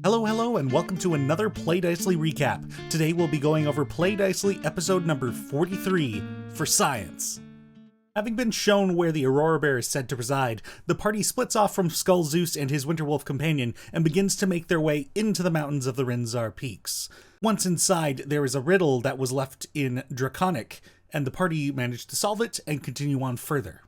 Hello, and welcome to another Play Dicely recap. Today we'll be going over Play Dicely episode number 43 for Science. Having been shown where the Aurora Bear is said to reside, the party splits off from Skull Zeus and his Winterwolf companion and begins to make their way into the mountains of the Rinzar Peaks. Once inside, there is a riddle that was left in Draconic, and the party managed to solve it and continue on further.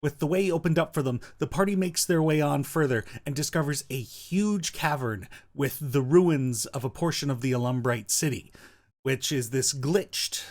With the way opened up for them, the party makes their way on further and discovers a huge cavern with the ruins of a portion of the Illumbrite city, which is this glitched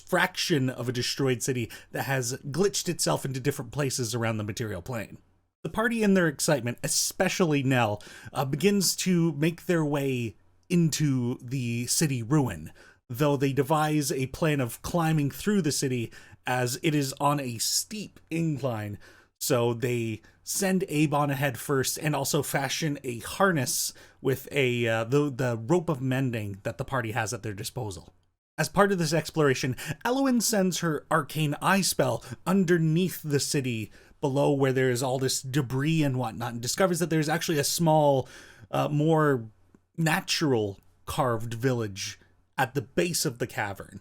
fraction of a destroyed city that has glitched itself into different places around the material plane. The party, in their excitement, especially Nell, begins to make their way into the city ruin, though they devise a plan of climbing through the city as it is on a steep incline. So they send Abe on ahead first and also fashion a harness with the rope of mending that the party has at their disposal. As part of this exploration, Elowen sends her arcane eye spell underneath the city below where there is all this debris and whatnot, and discovers that there's actually a small, more natural carved village at the base of the cavern.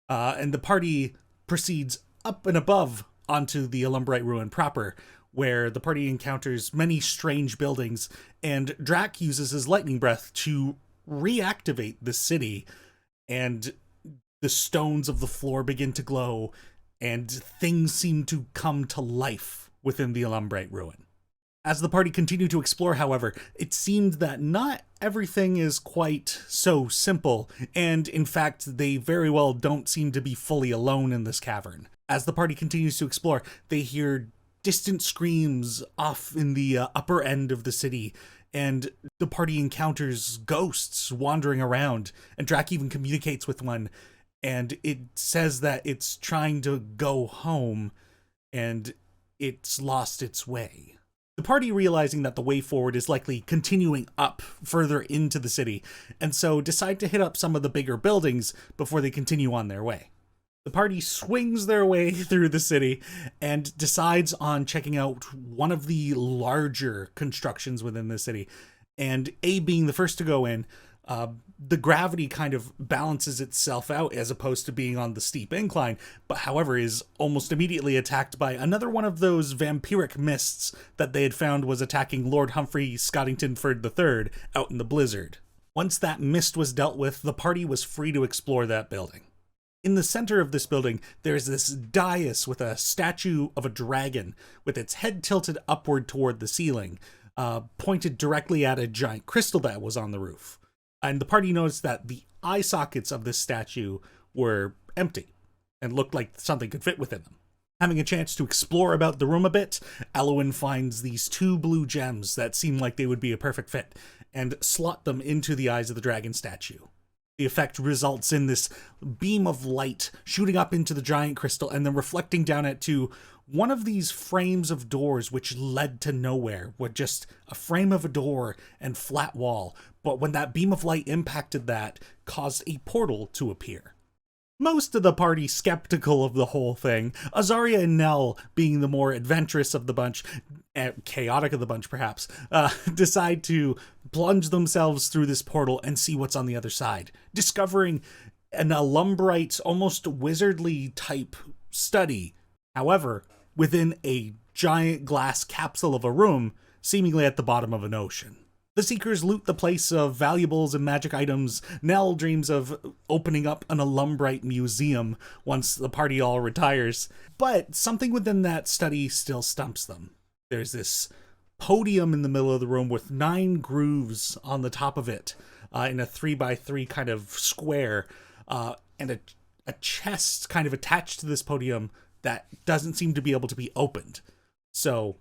And the party proceeds up and above onto the Illumbrite ruin proper, where the party encounters many strange buildings, and Drac uses his lightning breath to reactivate the city, and the stones of the floor begin to glow, and things seem to come to life within the Illumbrite ruin. As the party continue to explore, however, it seemed that not everything is quite so simple, and in fact, they very well don't seem to be fully alone in this cavern. As the party continues to explore, they hear distant screams off in the upper end of the city, and the party encounters ghosts wandering around, and Drac even communicates with one, and it says that it's trying to go home, and it's lost its way. The party, realizing that the way forward is likely continuing up further into the city, and so decide to hit up some of the bigger buildings before they continue on their way. The party swings their way through the city and decides on checking out one of the larger constructions within the city, and A being the first to go in, the gravity kind of balances itself out as opposed to being on the steep incline, but however is almost immediately attacked by another one of those vampiric mists that they had found was attacking Lord Humphrey Scottingtonford III out in the blizzard. Once that mist was dealt with, the party was free to explore that building. In the center of this building, there's this dais with a statue of a dragon with its head tilted upward toward the ceiling, pointed directly at a giant crystal that was on the roof. And the party noticed that the eye sockets of this statue were empty and looked like something could fit within them. Having a chance to explore about the room a bit, Elowen finds these two blue gems that seem like they would be a perfect fit and slot them into the eyes of the dragon statue. The effect results in this beam of light shooting up into the giant crystal and then reflecting down it to one of these frames of doors which led to nowhere, with just a frame of a door and flat wall. But when that beam of light impacted that, caused a portal to appear. Most of the party skeptical of the whole thing, Azaria and Nell, being the more adventurous of the bunch, chaotic of the bunch perhaps, decide to plunge themselves through this portal and see what's on the other side, discovering an Illumbrite, almost wizardly type study. However, within a giant glass capsule of a room, seemingly at the bottom of an ocean. The Seekers loot the place of valuables and magic items. Nell dreams of opening up an Illumbrite museum once the party all retires. But something within that study still stumps them. There's this podium in the middle of the room with 9 grooves on the top of it, in a 3x3 kind of square, and a chest kind of attached to this podium that doesn't seem to be able to be opened. So,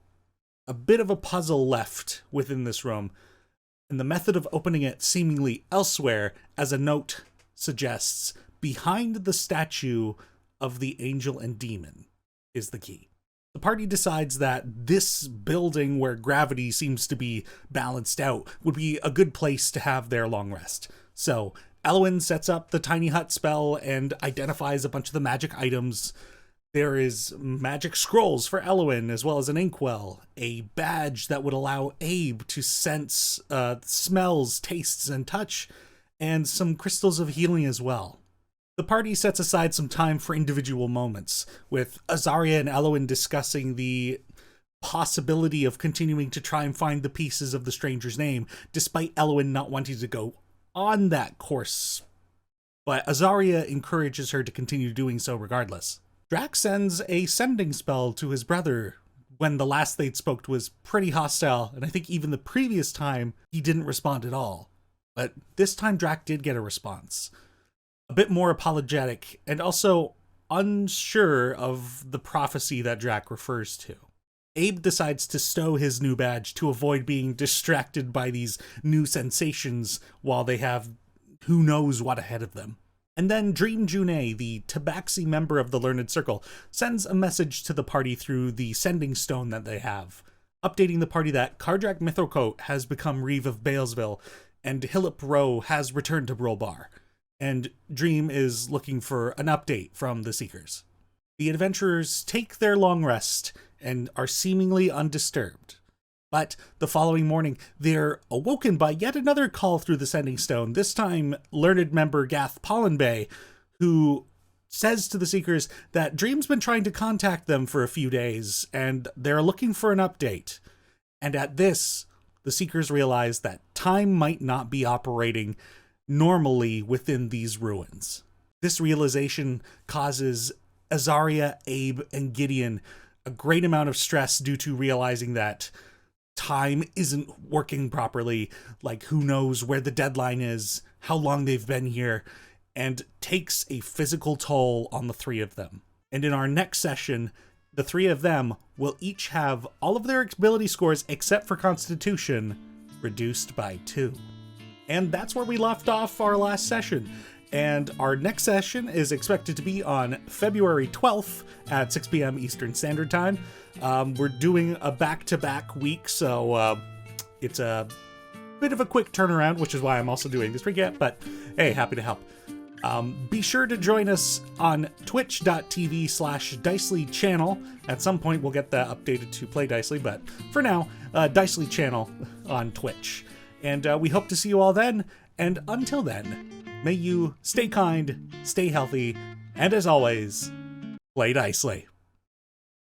a bit of a puzzle left within this room, and the method of opening it seemingly elsewhere, as a note suggests, behind the statue of the angel and demon is the key. The party decides that this building where gravity seems to be balanced out would be a good place to have their long rest. So, Elowen sets up the tiny hut spell and identifies a bunch of the magic items There is magic scrolls for Elwyn, as well as an inkwell, a badge that would allow Abe to sense smells, tastes, and touch, and some crystals of healing as well. The party sets aside some time for individual moments, with Azaria and Elwyn discussing the possibility of continuing to try and find the pieces of the stranger's name, despite Elwyn not wanting to go on that course. But Azaria encourages her to continue doing so regardless. Drax sends a sending spell to his brother when the last they'd spoke was pretty hostile, and I think even the previous time he didn't respond at all. But this time Drax did get a response. A bit more apologetic, and also unsure of the prophecy that Drax refers to. Abe decides to stow his new badge to avoid being distracted by these new sensations while they have who knows what ahead of them. And then Dream Junei, the Tabaxi member of the Learned Circle, sends a message to the party through the sending stone that they have, updating the party that Kardrak Mithrilcoat has become Reeve of Balesville, and Hillip Rowe has returned to Brolbar, and Dream is looking for an update from the Seekers. The adventurers take their long rest and are seemingly undisturbed. But the following morning, they're awoken by yet another call through the sending stone, this time learned member Gath Pollenbay, who says to the Seekers that Dream's been trying to contact them for a few days, and they're looking for an update. And at this, the Seekers realize that time might not be operating normally within these ruins. This realization causes Azaria, Abe, and Gideon a great amount of stress due to realizing that time isn't working properly, like who knows where the deadline is, how long they've been here, and takes a physical toll on the three of them. And in our next session, the three of them will each have all of their ability scores except for Constitution reduced by 2. And that's where we left off our last session. And our next session is expected to be on February 12th at 6 p.m. Eastern Standard Time. We're doing a back-to-back week, so it's a bit of a quick turnaround, which is why I'm also doing this recap, but hey, happy to help. Be sure to join us on twitch.tv/Dicely channel. At some point, we'll get that updated to Play Dicely, but for now, Dicely channel on Twitch. And we hope to see you all then, and until then, may you stay kind, stay healthy, and as always, play Dicely.